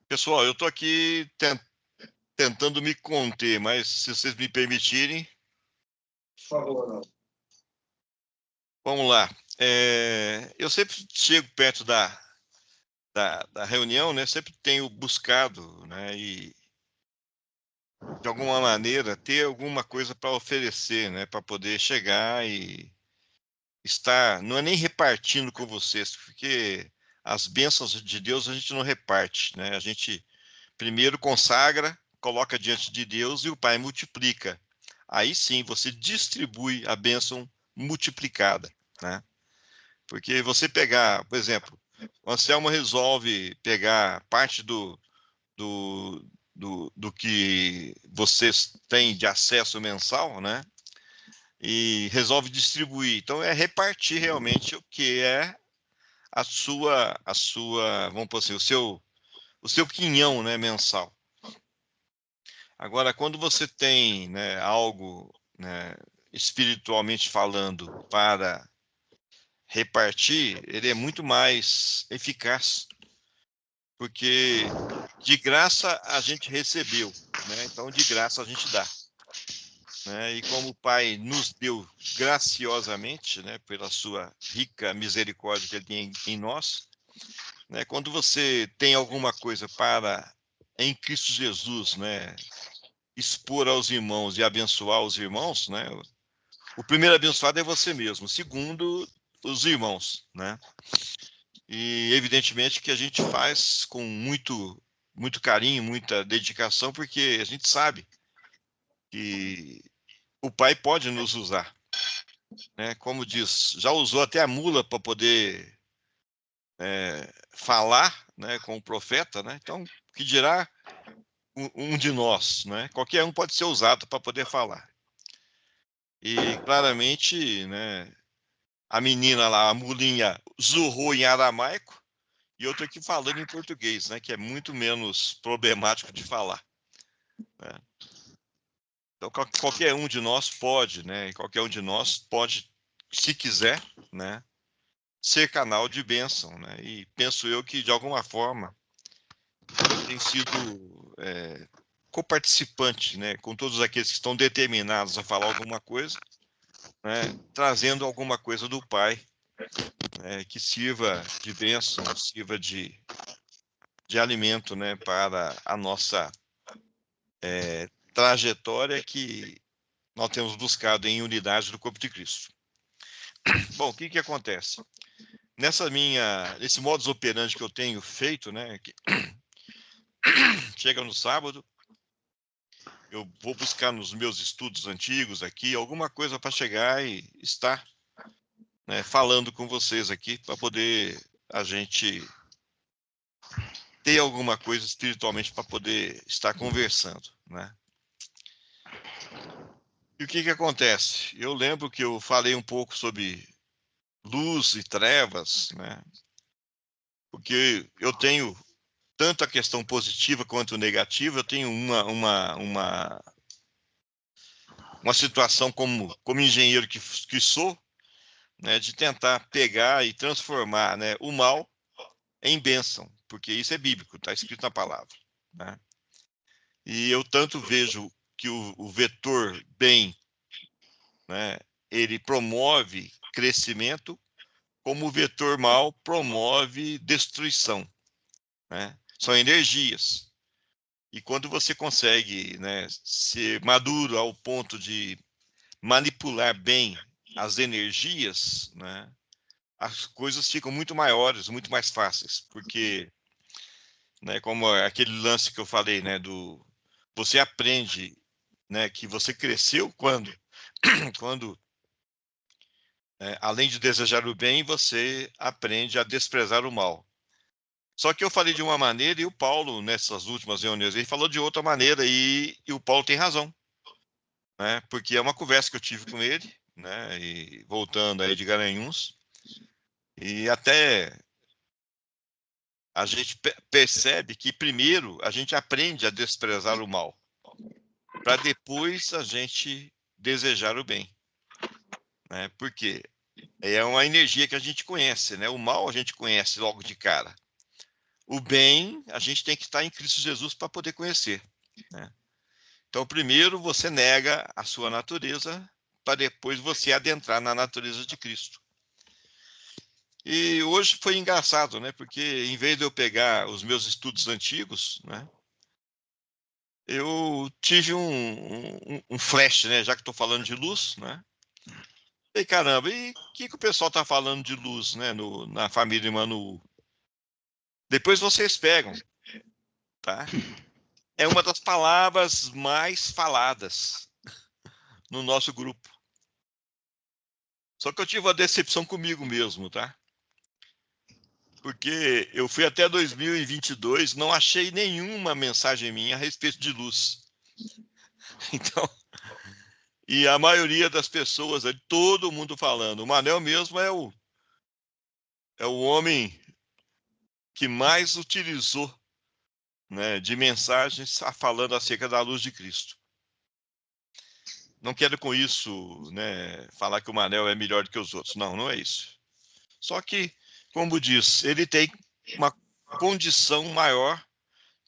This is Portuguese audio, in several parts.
Pessoal, eu estou aqui tentando me conter, mas se vocês me permitirem, Por favor. vamos lá. Eu sempre chego perto da reunião, né? Sempre tenho buscado, né? E de alguma maneira ter alguma coisa para oferecer, né? Para poder chegar e estar, não é nem repartindo com vocês, porque as bênçãos de Deus a gente não reparte, né? A gente primeiro consagra, coloca diante de Deus e o Pai multiplica. Aí sim você distribui a bênção multiplicada, né? Porque você pegar, por exemplo, o Anselmo resolve pegar parte do, do que vocês têm de acesso mensal, né? E resolve distribuir. Então é repartir realmente o que é vamos por assim, o seu quinhão, né, mensal. Agora, quando você tem, né, algo, né, espiritualmente falando para repartir, ele é muito mais eficaz, porque de graça a gente recebeu, né? Então, de graça a gente dá, né? E como o Pai nos deu graciosamente, né, pela sua rica misericórdia que ele tem em nós, né? Quando você tem alguma coisa para em Cristo Jesus, né, expor aos irmãos e abençoar os irmãos, né? O primeiro abençoado é você mesmo, o segundo, os irmãos, né? E evidentemente que a gente faz com muito carinho, muita dedicação, porque a gente sabe que o Pai pode nos usar, né? Como diz, já usou até a mula para poder falar, né, com o profeta, né? Então, que dirá um de nós, né? Qualquer um pode ser usado para poder falar. E claramente, né, a menina lá, a mulinha, zurrou em aramaico e outra aqui falando em português, né, que é muito menos problemático de falar, né? Então, qualquer um de nós pode, né, e qualquer um de nós pode, se quiser, né, ser canal de bênção, né? E penso eu que, de alguma forma, eu tenho sido coparticipante, né, com todos aqueles que estão determinados a falar alguma coisa, né, trazendo alguma coisa do Pai, que sirva de bênção, sirva de alimento, né, para a nossa trajetória que nós temos buscado em unidade do corpo de Cristo. Bom, o que que acontece? Nesse modus operandi que eu tenho feito, né, que chega no sábado, eu vou buscar nos meus estudos antigos aqui alguma coisa para chegar e estar, né, falando com vocês aqui para poder a gente ter alguma coisa espiritualmente para poder estar conversando, né? E o que que acontece? Eu lembro que eu falei um pouco sobre luz e trevas, né? Porque eu tenho tanto a questão positiva quanto negativa, eu tenho uma situação como engenheiro que sou, né, de tentar pegar e transformar, né, o mal em bênção, porque isso é bíblico, está escrito na palavra, né? E eu tanto vejo que o vetor bem, né, ele promove crescimento, como o vetor mal promove destruição, né? São energias. E quando você consegue, né, ser maduro ao ponto de manipular bem as energias, né, as coisas ficam muito maiores, muito mais fáceis, porque, né, como aquele lance que eu falei, né, do você aprende, né, que você cresceu quando além de desejar o bem, você aprende a desprezar o mal. Só que eu falei de uma maneira e o Paulo, nessas últimas reuniões, ele falou de outra maneira e o Paulo tem razão, né? Porque é uma conversa que eu tive com ele, né? E voltando aí de Garanhuns, e até a gente percebe que primeiro a gente aprende a desprezar o mal, para depois a gente desejar o bem, né? Porque é uma energia que a gente conhece, né? O mal a gente conhece logo de cara. o bem, a gente tem que estar em Cristo Jesus para poder conhecer, né? Então, primeiro você nega a sua natureza, para depois você adentrar na natureza de Cristo. E hoje foi engraçado, né? Porque em vez de eu pegar os meus estudos antigos, né? Eu tive um flash, né? Já que estou falando de luz, né? E caramba, e o que o pessoal está falando de luz, né? Na família Emmanuel? Depois vocês pegam, tá? É uma das palavras mais faladas no nosso grupo. Só que eu tive uma decepção comigo mesmo, tá? Porque eu fui até 2022, não achei nenhuma mensagem minha a respeito de luz. Então, e a maioria das pessoas, todo mundo falando. O Manel mesmo é o homem que mais utilizou, né, de mensagens falando acerca da luz de Cristo. Não quero com isso, né, falar que o Manel é melhor do que os outros. Não, não é isso. Só que, como diz, ele tem uma condição maior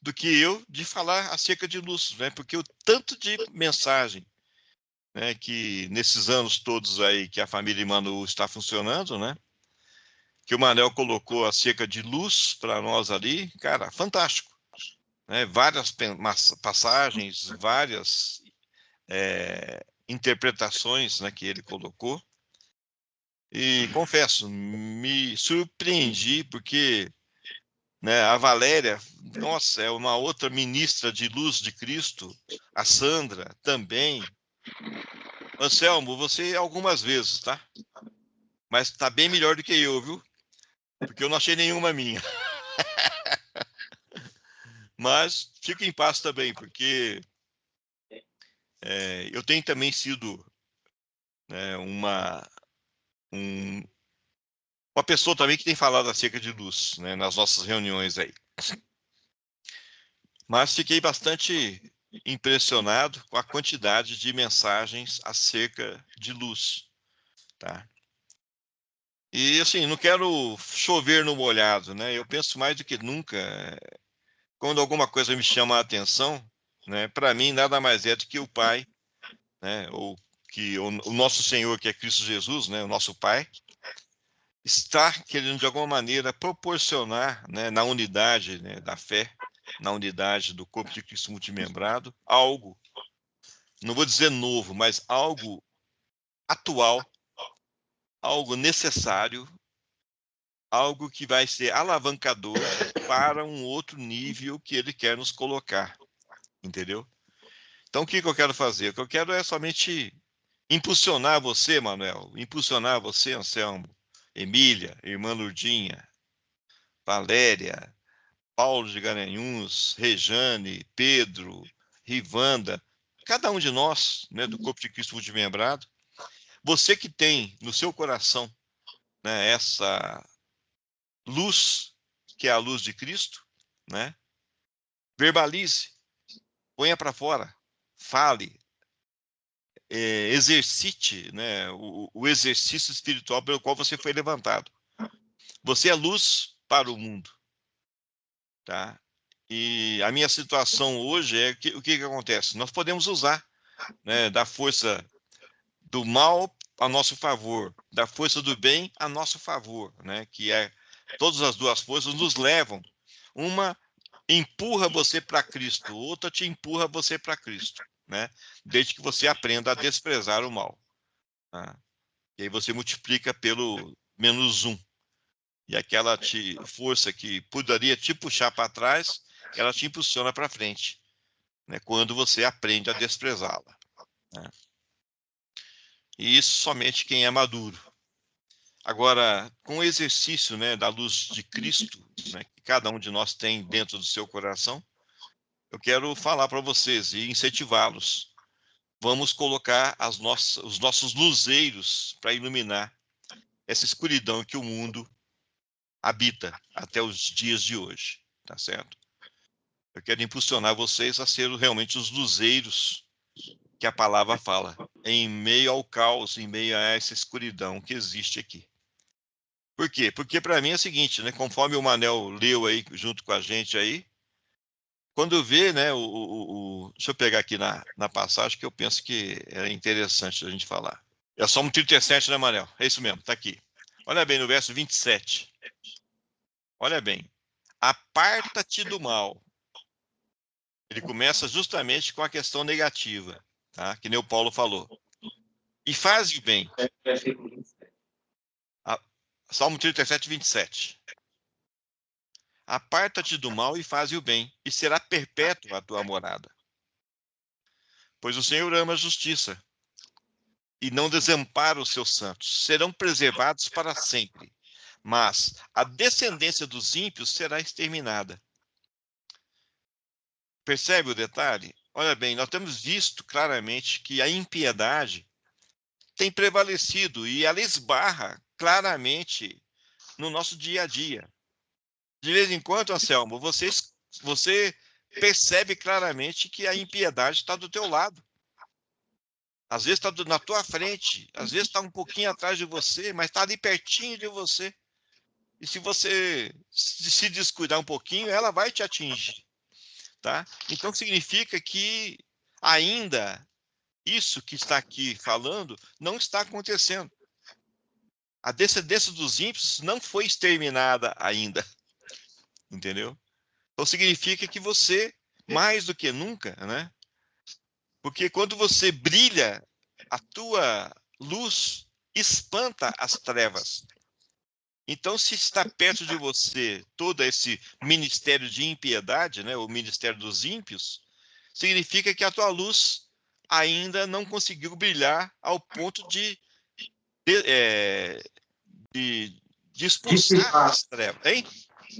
do que eu de falar acerca de luz, né? Porque o tanto de mensagem, né, que nesses anos todos aí que a família Emmanuel está funcionando, né? Que o Manel colocou acerca de luz para nós ali, cara, fantástico, né? Várias passagens, várias interpretações, né, que ele colocou. E confesso, me surpreendi porque, né, a Valéria, nossa, é uma outra ministra de luz de Cristo, a Sandra também. Anselmo, você algumas vezes, tá? Mas tá bem melhor do que eu, viu? Porque eu não achei nenhuma minha. Mas fique em paz também, porque eu tenho também sido, né, um, uma pessoa também que tem falado acerca de luz, né, nas nossas reuniões aí. Mas fiquei bastante impressionado com a quantidade de mensagens acerca de luz, tá? E assim, não quero chover no molhado, né? Eu penso mais do que nunca, quando alguma coisa me chama a atenção, né? Para mim nada mais é do que o Pai, né? Ou que o nosso Senhor, que é Cristo Jesus, né? O nosso Pai, está querendo de alguma maneira proporcionar, né? Na unidade, né, da fé, na unidade do corpo de Cristo multimembrado, algo, não vou dizer novo, mas algo atual, algo necessário, algo que vai ser alavancador para um outro nível que ele quer nos colocar, entendeu? Então, o que eu quero fazer? O que eu quero é somente impulsionar você, Manuel, impulsionar você, Anselmo, Emília, irmã Lurdinha, Valéria, Paulo de Garanhuns, Rejane, Pedro, Rivanda, cada um de nós, né, do Corpo de Cristo multimembrado, você que tem no seu coração, né, essa luz, que é a luz de Cristo, né, verbalize, ponha para fora, fale, exercite, né, o exercício espiritual pelo qual você foi levantado. Você é luz para o mundo, tá? E a minha situação hoje é que o que acontece? Nós podemos usar, né, da força do mal a nosso favor, da força do bem a nosso favor, né? Que é todas as duas forças nos levam. Uma empurra você para Cristo, outra te empurra você para Cristo, né? Desde que você aprenda a desprezar o mal, tá? E aí você multiplica pelo -1. E aquela força que poderia te puxar para trás, ela te impulsiona para frente, né? Quando você aprende a desprezá-la, né? E isso somente quem é maduro. Agora, com o exercício, né, da luz de Cristo, né, que cada um de nós tem dentro do seu coração, eu quero falar para vocês e incentivá-los. Vamos colocar os nossos luzeiros para iluminar essa escuridão que o mundo habita até os dias de hoje, tá certo? Eu quero impulsionar vocês a ser realmente os luzeiros que a palavra fala, em meio ao caos, em meio a essa escuridão que existe aqui. Por quê? Porque para mim é o seguinte, né? Conforme o Manel leu aí junto com a gente aí, quando vê, né? Deixa eu pegar aqui na passagem que eu penso que é interessante a gente falar. É o Salmo 37, né, Manel? É isso mesmo, tá aqui. Olha bem no verso 27. Olha bem. Aparta-te do mal. Ele começa justamente com a questão negativa, tá? Que nem o Paulo falou. E faz o bem. Versículo 27. Salmo 37, 27. Aparta-te do mal e faz o bem, e será perpétua a tua morada. Pois o Senhor ama a justiça e não desampara os seus santos. Serão preservados para sempre. Mas a descendência dos ímpios será exterminada. Percebe o detalhe? Olha bem, nós temos visto claramente que a impiedade tem prevalecido e ela esbarra claramente no nosso dia a dia. De vez em quando, Anselmo, você percebe claramente que a impiedade está do teu lado. Às vezes está na tua frente, às vezes está um pouquinho atrás de você, mas está ali pertinho de você. E se você se descuidar um pouquinho, ela vai te atingir, tá? Então significa que ainda isso que está aqui falando não está acontecendo. A descendência dos ímpios não foi exterminada ainda, entendeu? Então significa que você, mais do que nunca, né? Porque quando você brilha, a tua luz espanta as trevas. Então, se está perto de você todo esse ministério de impiedade, né, o ministério dos ímpios, significa que a tua luz ainda não conseguiu brilhar ao ponto de, é, de, de expulsar Dissipar. as trevas, hein?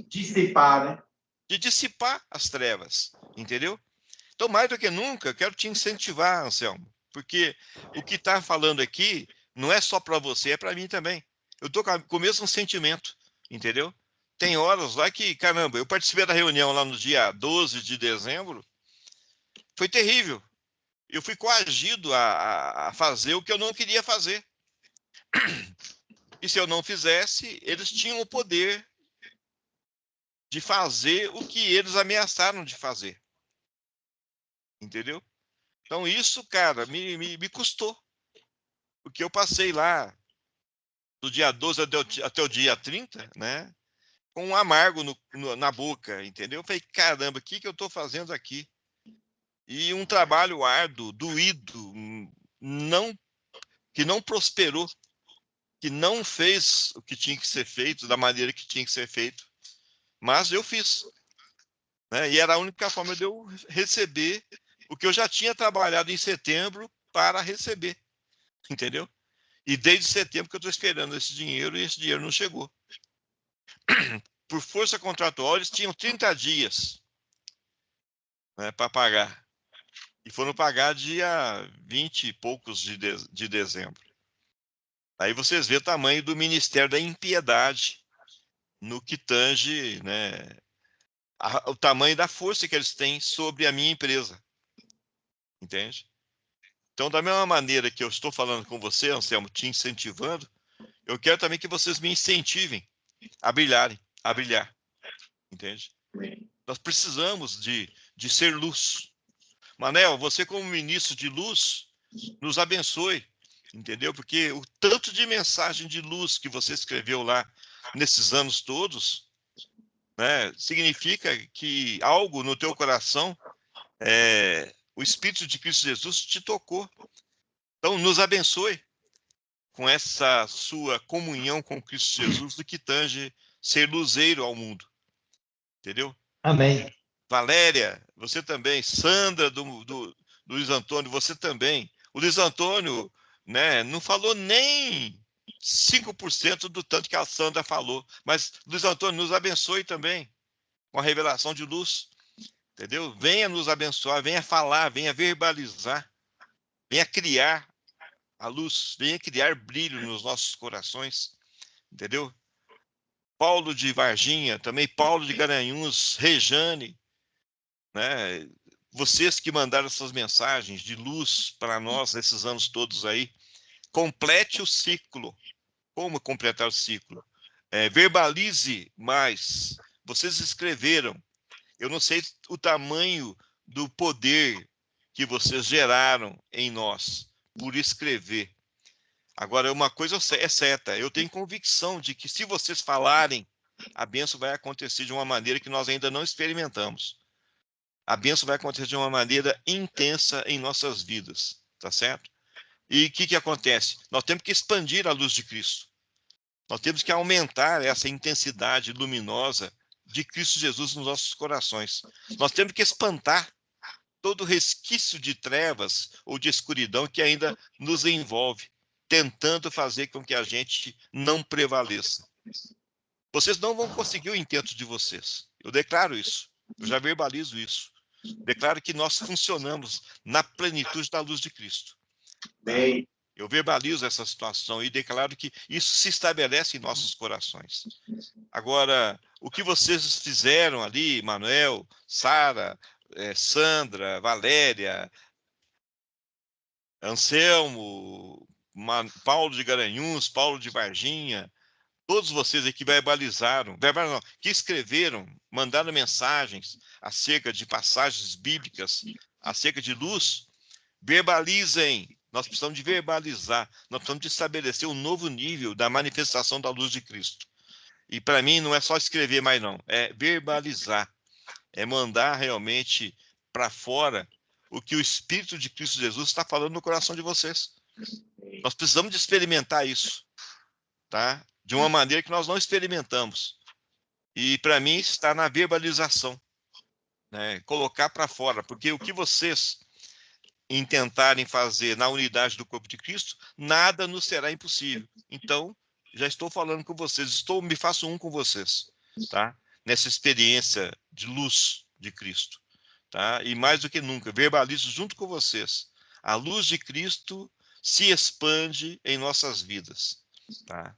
Dissipar, né? De dissipar as trevas, entendeu? Então, mais do que nunca, eu quero te incentivar, Anselmo, porque o que está falando aqui não é só para você, é para mim também. Eu estou com o mesmo sentimento, entendeu? Tem horas lá que, caramba, eu participei da reunião lá no dia 12 de dezembro, foi terrível. Eu fui coagido a fazer o que eu não queria fazer. E se eu não fizesse, eles tinham o poder de fazer o que eles ameaçaram de fazer, entendeu? Então, isso, cara, me custou. Porque eu passei lá do dia 12 até o dia 30, né? Com um amargo na boca, entendeu? Eu falei, caramba, o que eu estou fazendo aqui? E um trabalho árduo, doído, não, que não prosperou, que não fez o que tinha que ser feito, da maneira que tinha que ser feito. Mas eu fiz, né? E era a única forma de eu receber o que eu já tinha trabalhado em setembro para receber, entendeu? E desde setembro que eu estou esperando esse dinheiro e esse dinheiro não chegou. Por força contratual, eles tinham 30 dias, né, para pagar. E foram pagar dia 20 e poucos de dezembro. Aí vocês vêem o tamanho do Ministério da Impiedade no que tange, né, o tamanho da força que eles têm sobre a minha empresa. Entende? Então, da mesma maneira que eu estou falando com você, Anselmo, te incentivando, eu quero também que vocês me incentivem a brilharem, a brilhar. Entende? Nós precisamos de ser luz. Manel, você como ministro de luz, nos abençoe, entendeu? Porque o tanto de mensagem de luz que você escreveu lá nesses anos todos, né, significa que algo no teu coração, o Espírito de Cristo Jesus te tocou. Então, nos abençoe com essa sua comunhão com Cristo Jesus do que tange ser luzeiro ao mundo, entendeu? Amém. Valéria, você também. Sandra, do Luiz Antônio, você também. O Luiz Antônio, né, não falou nem 5% do tanto que a Sandra falou. Mas, Luiz Antônio, nos abençoe também com a revelação de luz. Entendeu? Venha nos abençoar, venha falar, venha verbalizar, venha criar a luz, venha criar brilho nos nossos corações. Entendeu? Paulo de Varginha, também Paulo de Garanhuns, Rejane, né? Vocês que mandaram essas mensagens de luz para nós nesses anos todos aí, complete o ciclo. Como completar o ciclo? Verbalize mais. Vocês escreveram. Eu não sei o tamanho do poder que vocês geraram em nós por escrever. Agora, uma coisa é certa, eu tenho convicção de que se vocês falarem, a bênção vai acontecer de uma maneira que nós ainda não experimentamos. A bênção vai acontecer de uma maneira intensa em nossas vidas, tá certo? E o que acontece? Nós temos que expandir a luz de Cristo. Nós temos que aumentar essa intensidade luminosa de Cristo Jesus nos nossos corações. Nós temos que espantar todo resquício de trevas ou de escuridão que ainda nos envolve, tentando fazer com que a gente não prevaleça. Vocês não vão conseguir o intento de vocês. Eu declaro isso. Eu já verbalizo isso. Declaro que nós funcionamos na plenitude da luz de Cristo. Tá? Amém. Eu verbalizo essa situação e declaro que isso se estabelece em nossos corações. Agora, o que vocês fizeram ali, Manuel, Sara, Sandra, Valéria, Anselmo, Paulo de Garanhuns, Paulo de Varginha, todos vocês aí que verbalizaram, que escreveram, mandaram mensagens acerca de passagens bíblicas, acerca de luz, verbalizem. Nós precisamos de verbalizar, nós precisamos de estabelecer um novo nível da manifestação da luz de Cristo. E para mim não é só escrever mais não, é verbalizar, é mandar realmente para fora o que o Espírito de Cristo Jesus está falando no coração de vocês. Nós precisamos de experimentar isso, tá? De uma maneira que nós não experimentamos. E para mim está na verbalização, né? Colocar para fora, porque o que vocês tentarem fazer na unidade do corpo de Cristo, nada nos será impossível. Então, já estou falando com vocês, me faço um com vocês, tá? Nessa experiência de luz de Cristo, tá? E mais do que nunca, verbalizo junto com vocês. A luz de Cristo se expande em nossas vidas, tá?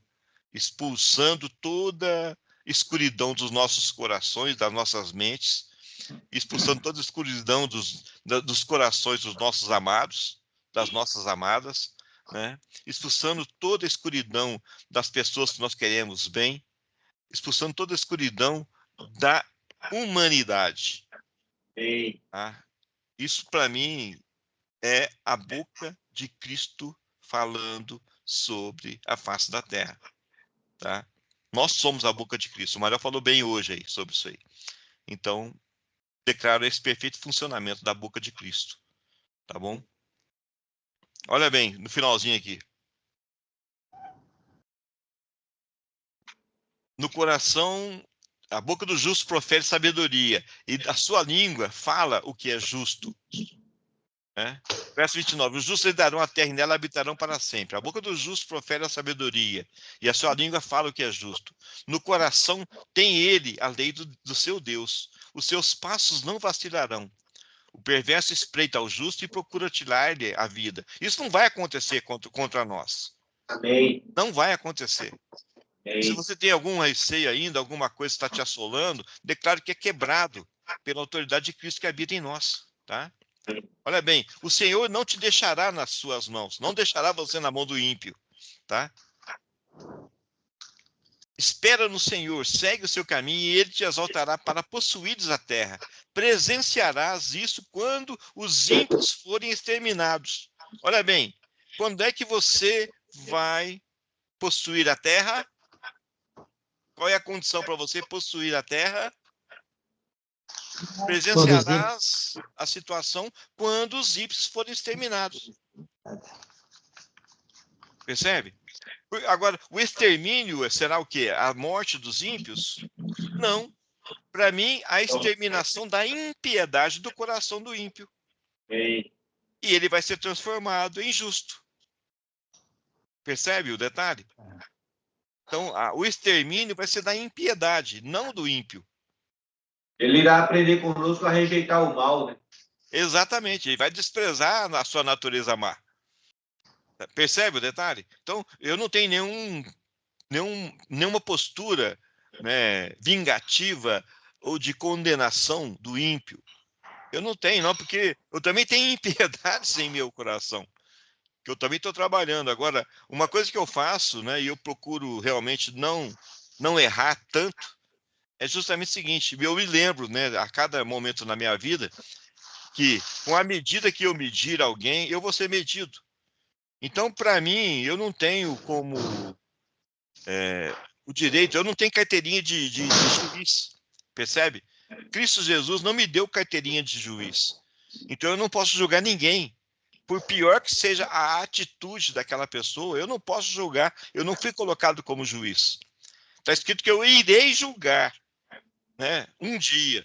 Expulsando toda escuridão dos nossos corações, das nossas mentes, expulsando toda a escuridão dos corações dos nossos amados, das nossas amadas, né? Expulsando toda a escuridão das pessoas que nós queremos bem, expulsando toda a escuridão da humanidade. Tá? Isso, para mim, é a boca de Cristo falando sobre a face da terra. Tá? Nós somos a boca de Cristo. O Mário falou bem hoje aí sobre isso aí. Então, declaro esse perfeito funcionamento da boca de Cristo. Tá bom? Olha bem, no finalzinho aqui. No coração, a boca do justo profere sabedoria, e a sua língua fala o que é justo. Né? Verso 29. Os justos herdarão a terra e nela habitarão para sempre. A boca do justo profere a sabedoria, e a sua língua fala o que é justo. No coração tem ele a lei do seu Deus. Os seus passos não vacilarão. O perverso espreita ao justo e procura tirar-lhe a vida. Isso não vai acontecer contra nós. Amém. Não vai acontecer. Amém. Se você tem algum receio ainda, alguma coisa está te assolando, declare que é quebrado pela autoridade de Cristo que habita em nós. Tá? Olha bem, o Senhor não te deixará nas suas mãos, não deixará você na mão do ímpio. Tá? Espera no Senhor, segue o seu caminho e ele te exaltará para possuires a terra. Presenciarás isso quando os ímpios forem exterminados. Olha bem, quando é que você vai possuir a terra? Qual é a condição para você possuir a terra? Presenciarás a situação quando os ímpios forem exterminados. Percebe? Agora, o extermínio será o quê? A morte dos ímpios? Não. Para mim, a exterminação da impiedade do coração do ímpio. Amém. E ele vai ser transformado em justo. Percebe o detalhe? Então, o extermínio vai ser da impiedade, não do ímpio. Ele irá aprender conosco a rejeitar o mal, né? Exatamente, ele vai desprezar a sua natureza má. Percebe o detalhe? Então, eu não tenho nenhuma postura, né, vingativa ou de condenação do ímpio. Eu não tenho, não, porque eu também tenho impiedades em meu coração, que eu também estou trabalhando. Agora, uma coisa que eu faço, né, e eu procuro realmente não não errar tanto, é justamente o seguinte, eu me lembro, né, a cada momento na minha vida, que com a medida que eu medir alguém, eu vou ser medido. Então, para mim, eu não tenho como o direito, eu não tenho carteirinha de juiz, percebe? Cristo Jesus não me deu carteirinha de juiz. Então, eu não posso julgar ninguém. Por pior que seja a atitude daquela pessoa, eu não posso julgar, eu não fui colocado como juiz. Está escrito que eu irei julgar, né, um dia.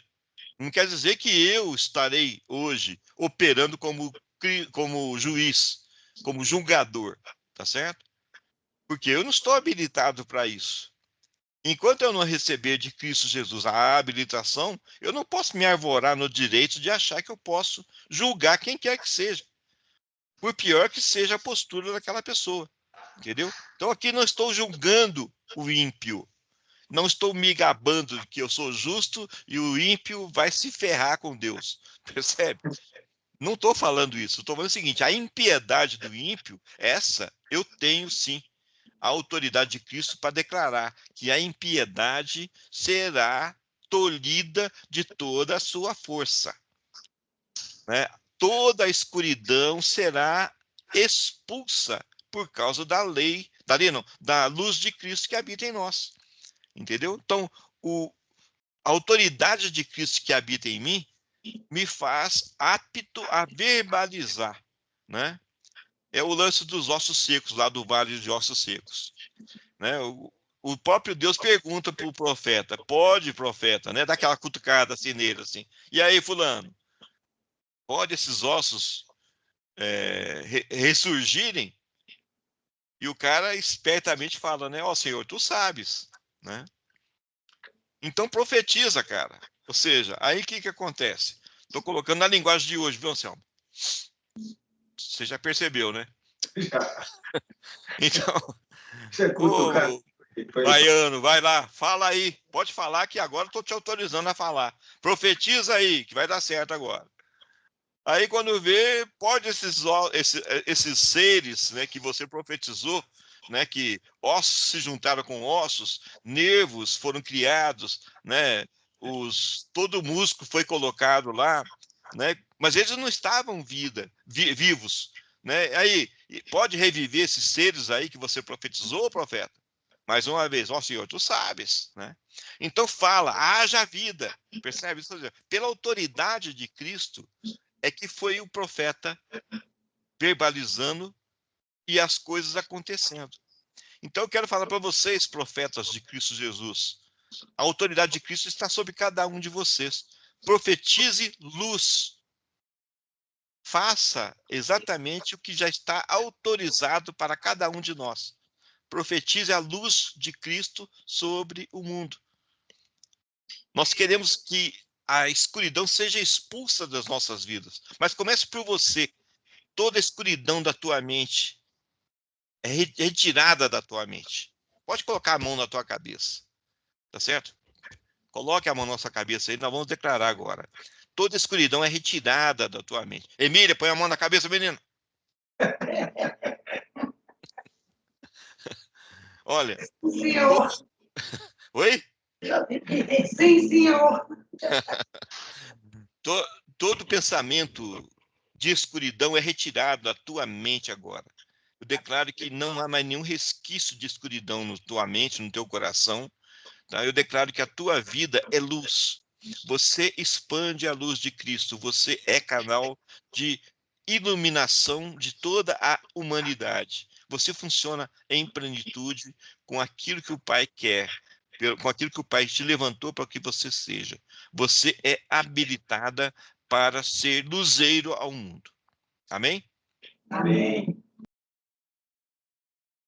Não quer dizer que eu estarei hoje operando como juiz, como julgador, tá certo? Porque eu não estou habilitado para isso. Enquanto eu não receber de Cristo Jesus a habilitação, eu não posso me arvorar no direito de achar que eu posso julgar quem quer que seja, por pior que seja a postura daquela pessoa, entendeu? Então aqui não estou julgando o ímpio, não estou me gabando de que eu sou justo e o ímpio vai se ferrar com Deus, percebe? Não estou falando isso, estou falando o seguinte, a impiedade do ímpio, essa eu tenho sim a autoridade de Cristo para declarar que a impiedade será tolhida de toda a sua força, né? Toda a escuridão será expulsa por causa da lei não, da luz de Cristo que habita em nós, entendeu? Então, a autoridade de Cristo que habita em mim me faz apto a verbalizar, né? É o lance dos ossos secos, lá do vale de ossos secos, né? O próprio Deus pergunta para o profeta, pode, profeta, né? Dá aquela cutucada assim nele, assim. E aí, fulano, pode esses ossos ressurgirem? E o cara espertamente fala, né? Ó, Senhor, tu sabes, né? Então profetiza, cara. Ou seja, aí o que acontece? Estou colocando na linguagem de hoje, viu, Anselmo? Você já percebeu, né? Então, Você cutucado. ô, baiano, vai lá, fala aí. Pode falar que agora estou te autorizando a falar. Profetiza aí, que vai dar certo agora. Aí quando vê, pode esses seres, né, que você profetizou, né, que ossos se juntaram com ossos, nervos foram criados, né, todo o músculo foi colocado lá, né, mas eles não estavam vivos, né? Aí pode reviver esses seres aí que você profetizou, profeta? Mais uma vez, ó Senhor, tu sabes, né? Então fala, haja vida, percebe? Pela autoridade de Cristo, é que foi o profeta verbalizando e as coisas acontecendo. Então eu quero falar para vocês, profetas de Cristo Jesus, a autoridade de Cristo está sobre cada um de vocês. Profetize luz. Faça exatamente o que já está autorizado para cada um de nós. Profetize a luz de Cristo sobre o mundo. Nós queremos que a escuridão seja expulsa das nossas vidas. Mas comece por você. Toda a escuridão da tua mente é retirada da tua mente. Pode colocar a mão na tua cabeça, tá certo? Coloque a mão na nossa cabeça aí, nós vamos declarar agora. Toda escuridão é retirada da tua mente. Emília, põe a mão na cabeça, menino. Olha. Senhor. Oi? Sim, senhor. Todo pensamento de escuridão é retirado da tua mente agora. Eu declaro que não há mais nenhum resquício de escuridão na tua mente, no teu coração. Tá? Eu declaro que a tua vida é luz. Você expande a luz de Cristo. Você é canal de iluminação de toda a humanidade. Você funciona em plenitude com aquilo que o Pai quer, com aquilo que o Pai te levantou para que você seja. Você é habilitada para ser luzeiro ao mundo. Amém? Amém.